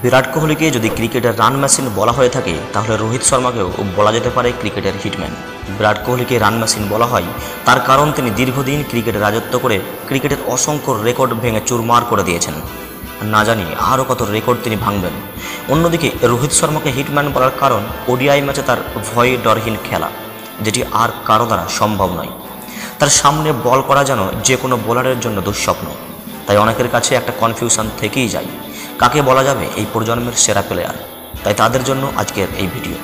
বিরাট কোহলিকে যদি ক্রিকেটের run machine বলা হয়ে থাকে তাহলে রোহিত শর্মাকেও বলা যেতে পারে ক্রিকেটের হিটম্যান। বিরাট কোহলিকে রান মেশিন বলা হয় তার কারণ তিনি দীর্ঘদিন ক্রিকেটে রাজত্ব করে ক্রিকেটের অসংখ্য রেকর্ড ভেঙে চুরমার করে দিয়েছেন। না জানি আরও কত রেকর্ড তিনি ভাঙবেন। অন্যদিকে রোহিত শর্মাকে হিটম্যান বলার কারণ ওডিআই ম্যাচে তার ভয়ে ডরহীন খেলা, যেটি আর কারো দ্বারা সম্ভব নয়। তার সামনে বল করা যেন যে কোনো বোলারের জন্য দুঃস্বপ্ন। তাই অনেকের কাছে একটা কনফিউশন থেকেই যায় কাকে বলা যাবে এই প্রজন্মের সেরা প্লেয়ার। তাই তাদের জন্য আজকের এই ভিডিও,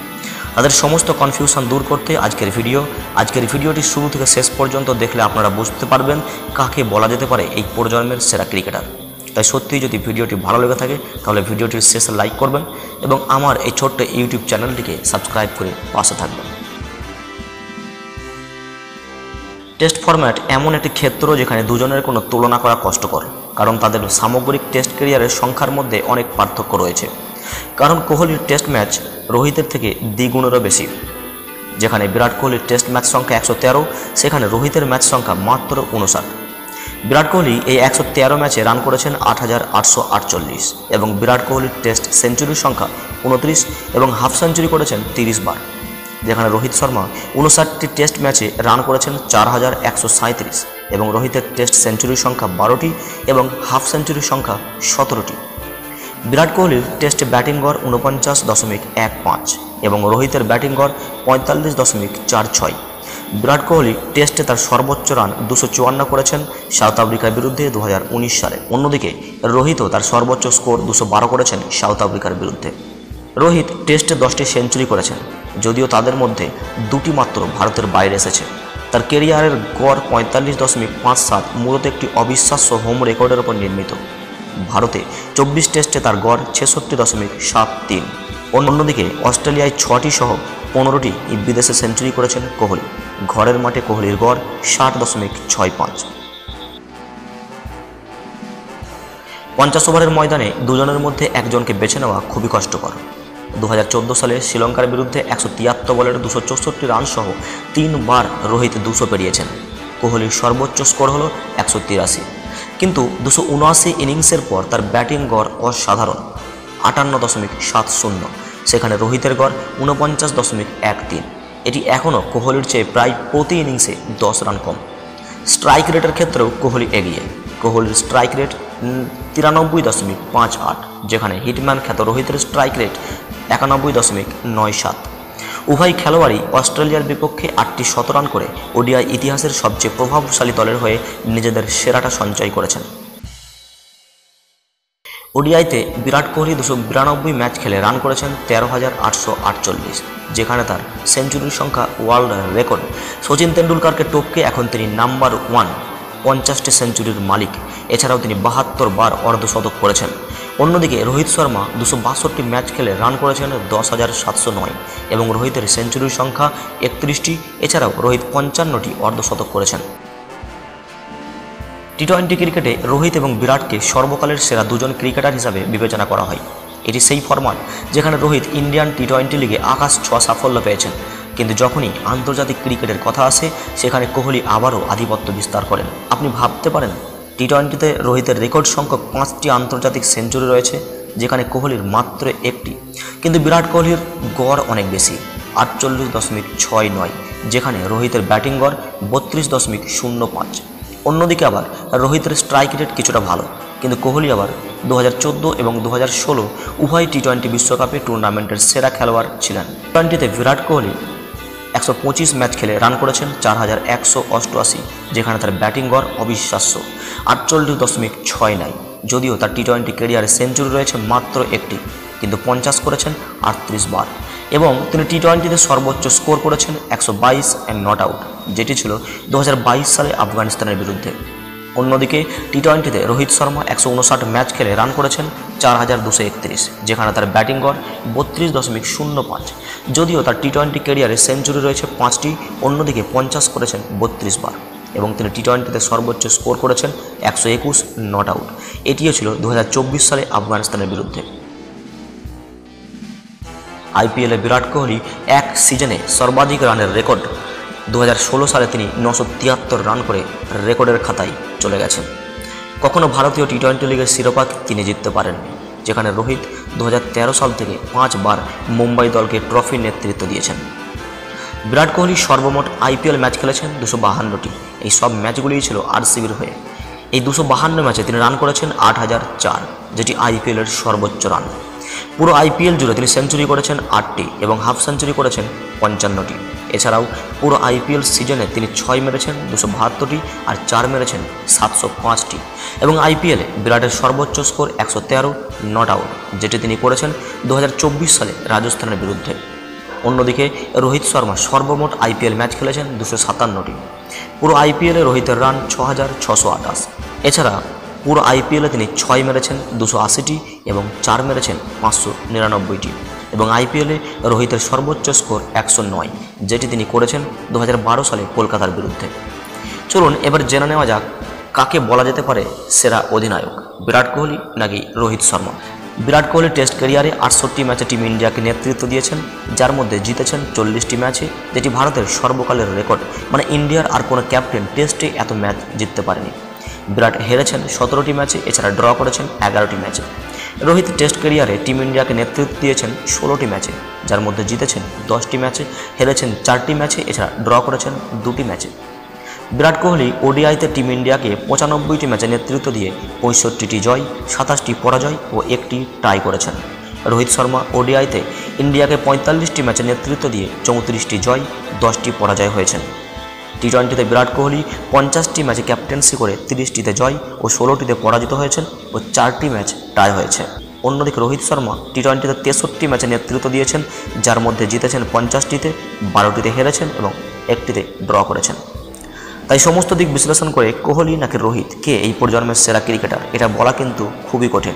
তাদের সমস্ত কনফিউশন দূর করতে আজকের ভিডিওটি শুরু থেকে শেষ পর্যন্ত দেখলে আপনারা বুঝতে পারবেন কাকে বলা যেতে পারে এই প্রজন্মের সেরা ক্রিকেটার। তাই সত্যিই যদি ভিডিওটি ভালো লেগে থাকে তাহলে ভিডিওটির শেষে লাইক করবেন এবং আমার এই ছোট্ট ইউটিউব চ্যানেলটিকে সাবস্ক্রাইব করে পাশে থাকবেন। টেস্ট ফরম্যাট এমন একটি ক্ষেত্র যেখানে দুজনের কোনো তুলনা করা কষ্টকর, কারণ তাদের সামগ্রিক টেস্ট ক্যারিয়ারের সংখ্যার মধ্যে অনেক পার্থক্য রয়েছে। কারণ কোহলির টেস্ট ম্যাচ রোহিতের থেকে দ্বিগুণেরও বেশি। যেখানে বিরাট কোহলির টেস্ট ম্যাচ সংখ্যা 113, সেখানে রোহিতের ম্যাচ সংখ্যা মাত্র 59। বিরাট কোহলি এই 113 ম্যাচে রান করেছেন 8,848 এবং বিরাট কোহলির টেস্ট সেঞ্চুরির সংখ্যা 29 এবং হাফ সেঞ্চুরি করেছেন 30 বার। যেখানে রোহিত শর্মা 59টি টেস্ট ম্যাচে রান করেছেন 4,137 এবং রোহিতের টেস্ট সেঞ্চুরির সংখ্যা 12টি এবং হাফ সেঞ্চুরির সংখ্যা 17টি। বিরাট কোহলির টেস্টে ব্যাটিং গড় 49.15 এবং রোহিতের ব্যাটিং গড় 45.46। বিরাট কোহলি টেস্টে তার সর্বোচ্চ রান 254 করেছেন সাউথ আফ্রিকার বিরুদ্ধে 2019 সালে। অন্যদিকে রোহিতও তার সর্বোচ্চ স্কোর 212 করেছেন সাউথ আফ্রিকার বিরুদ্ধে। রোহিত টেস্টে 10টি সেঞ্চুরি করেছেন, যদিও তাদের মধ্যে 2টি মাত্র ভারতের বাইরে এসেছে। তার কেরিয়ারের গড় 45.57 মূলত একটি অবিশ্বাস্য হোম রেকর্ডের উপর নির্মিত। ভারতে 24 টেস্টে তার গড় 66.73। অন্যদিকে অস্ট্রেলিয়ায় 6টি সহ 15টি বিদেশে সেঞ্চুরি করেছেন কোহলি। ঘরের মাঠে কোহলির গড় 60.65। 50 ওভারের ময়দানে দুজনের মধ্যে একজনকে বেছে নেওয়া খুবই কষ্টকর। 2014 সালে শ্রীলঙ্কার বিরুদ্ধে 173 বলের 264 রান সহ 3 বার রোহিত 200 পেরিয়েছেন। কোহলির সর্বোচ্চ স্কোর হলো 183, কিন্তু 279 ইনিংসের পর তার ব্যাটিং গড় অসাধারণ 58.70। সেখানে রোহিতের গড় 49.13। এটি এখনও কোহলির চেয়ে প্রায় প্রতি ইনিংসে 10 রান কম। স্ট্রাইক রেটের ক্ষেত্রেও কোহলি এগিয়ে। কোহলির স্ট্রাইক রেট 93.58, যেখানে হিটম্যান খ্যাত রোহিতের স্ট্রাইক রেট 91.97। উভয় খেলোয়াড়ই অস্ট্রেলিয়ার বিপক্ষে 8টি শতরান করে ওডিআই ইতিহাসের সবচেয়ে প্রভাবশালী দলের হয়ে নিজেদের সেরাটা সঞ্চয় করেছেন। ওডিআইতে বিরাট কোহলি 292 ম্যাচ খেলে রান করেছেন 13,848, যেখানে তার সেঞ্চুরির সংখ্যা ওয়ার্ল্ড রেকর্ড। সচিন তেন্ডুলকারকে টপকে এখন তিনি নাম্বার 1 50টি সেঞ্চুরির মালিক। এছাড়াও তিনি 72 বার অর্ধশতক করেছেন। অন্যদিকে রোহিত শর্মা 262 ম্যাচ খেলে রান করেছেন 10,709 এবং রোহিতের সেঞ্চুরির সংখ্যা 31টি। এছাড়াও রোহিত 55টি অর্ধশতক করেছেন। টি-20 ক্রিকেটে রোহিত এবং বিরাটকে সর্বকালের সেরা দুজন ক্রিকেটার হিসাবে বিবেচনা করা হয়। এটি সেই ফরম্যাট যেখানে রোহিত ইন্ডিয়ান টি-20 লিগে আকাশ ছোঁয়া সাফল্য পেয়েছেন, কিন্তু যখনই আন্তর্জাতিক ক্রিকেটের কথা আসে সেখানে কোহলি আবারও আধিপত্য বিস্তার করেন। আপনি ভাবতে পারেন টি-20তে রোহিতের রেকর্ড সংখ্যক 5টি আন্তর্জাতিক সেঞ্চুরি রয়েছে, যেখানে কোহলির মাত্র 1টি। কিন্তু বিরাট কোহলির গড় অনেক বেশি 48.69, যেখানে রোহিতের ব্যাটিং গড় 32.05। অন্যদিকে আবার রোহিতের স্ট্রাইক রেট কিছুটা ভালো, কিন্তু কোহলি আবার 2014 এবং 2016 উভয় টি-20 বিশ্বকাপে টুর্নামেন্টের সেরা খেলোয়াড় ছিলেন। টি-20তে বিরাট কোহলি 125 ম্যাচ খেলে রান করেছেন 4,188, যেখানে তার ব্যাটিং গড় অবিশ্বাস্য 48.69। যদিও তার টি-20 ক্যারিয়ারে সেঞ্চুরি রয়েছে মাত্র 1টি, কিন্তু 50 করেছেন 38 বার এবং তিনি টি-20তে সর্বোচ্চ স্কোর করেছেন 122 নট আউট, যেটি ছিল 2022 সালে আফগানিস্তানের বিরুদ্ধে। অন্যদিকে টি-20তে রোহিত শর্মা 159 ম্যাচ খেলে রান করেছেন 4,231, যেখানে তার ব্যাটিং গড় 32.05। যদিও তার টি-20 ক্যারিয়ারে সেঞ্চুরি রয়েছে 5টি, অন্যদিকে 50 করেছেন 32 বার এবং তিনি টি-20তে সর্বোচ্চ স্কোর করেছেন 121 নট আউট। এটিও ছিল 2024 সালে আফগানিস্তানের বিরুদ্ধে। আইপিএলে বিরাট কোহলি এক সিজনে সর্বাধিক রানের রেকর্ড 2016 সালে তিনি 973 রান করে রেকর্ডের খাতায় চলে গেছেন। কখনো ভারতীয় টি-20 লিগের শিরোপা তিনি জিততে পারেননি। যেখানে রোহিত 2013 সাল থেকে 5 বার মুম্বাই দলকে ট্রফির নেতৃত্ব দিয়েছেন। বিরাট কোহলি সর্বমোট আইপিএল ম্যাচ খেলেছেন 252টি। এই সব ম্যাচগুলিই ছিল আরসিবির হয়ে। এই 252 ম্যাচে তিনি রান করেছেন 8004, যেটি আইপিএলের সর্বোচ্চ রান। পুরো আইপিএল জুড়ে তিনি সেঞ্চুরি করেছেন 8টি এবং হাফ সেঞ্চুরি করেছেন 55টি। এছাড়াও পুরো আইপিএল সিজনে তিনি 6 মেরেছেন 272টি আর 4 মেরেছেন 705টি। এবং আইপিএলে বিরাটের সর্বোচ্চ স্কোর 113 নট আউট, যেটি তিনি করেছেন 2024 সালে রাজস্থানের বিরুদ্ধে। অন্যদিকে রোহিত শর্মা সর্বমোট আইপিএল ম্যাচ খেলেছেন 257টি। পুরো আইপিএলে রোহিতের রান 6628। এছাড়া পুরো আইপিএলে তিনি 6 মেরেছেন 280টি এবং 4 মেরেছেন 599টি। এবং আইপিএলে রোহিতের সর্বোচ্চ স্কোর 109, যেটি তিনি করেছেন 2012 সালে কলকাতার বিরুদ্ধে। চলুন এবার জেনে নেওয়া যাক কাকে বলা যেতে পারে সেরা অধিনায়ক, বিরাট কোহলি নাকি রোহিত শর্মা। বিরাট কোহলি টেস্ট ক্যারিয়ারে 68টি ম্যাচে টিম ইন্ডিয়াকে নেতৃত্ব দিয়েছেন, যার মধ্যে জিতেছেন 40টি ম্যাচে, যেটি ভারতের সর্বকালের রেকর্ড। মানে ইন্ডিয়ার আর কোনো ক্যাপ্টেন টেস্টে এত ম্যাচ জিততে পারেনি। বিরাট হেরেছেন 17টি ম্যাচে, এছাড়া ড্র করেছেন 11টি ম্যাচে। রোহিত টেস্ট ক্যারিয়ারে টিম ইন্ডিয়াকে নেতৃত্ব দিয়েছেন 16টি ম্যাচে, যার মধ্যে জিতেছেন 10টি ম্যাচে, হেরেছেন 4টি ম্যাচে, এছাড়া ড্র করেছেন 2টি ম্যাচে। বিরাট কোহলি ওডিআইতে টিম ইন্ডিয়াকে 95টি ম্যাচে নেতৃত্ব দিয়ে 65টি জয়, 27টি পরাজয় ও 1টি টাই করেছেন। রোহিত শর্মা ওডিআইতে ইন্ডিয়াকে 45টি ম্যাচে নেতৃত্ব দিয়ে 34টি জয়, 10টি পরাজয় হয়েছেন। টি20তে বিরাট কোহলি 50টি ম্যাচে ক্যাপ্টেন্সি করে 30টিতে জয় ও 16টিতে পরাজিত হয়েছেন ও 4টি ম্যাচ টাই হয়েছে। অন্যদিকে রোহিত শর্মা টি20তে 63টি ম্যাচে নেতৃত্ব দিয়েছেন, যার মধ্যে জিতেছেন 50টিতে, 12টিতে হেরেছেন এবং 1টিতে ড্র করেছেন। তাই সমস্ত দিক বিশ্লেষণ করে কোহলি নাকি রোহিত কে এই প্রজন্মের সেরা ক্রিকেটার, এটা বলা কিন্তু খুবই কঠিন।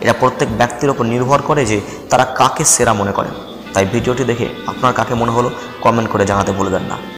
এটা প্রত্যেক ব্যক্তির ওপর নির্ভর করে যে তারা কাকে সেরা মনে করেন। তাই ভিডিওটি দেখে আপনার কাকে মনে হলো কমেন্ট করে জানাতে ভুলবেন না।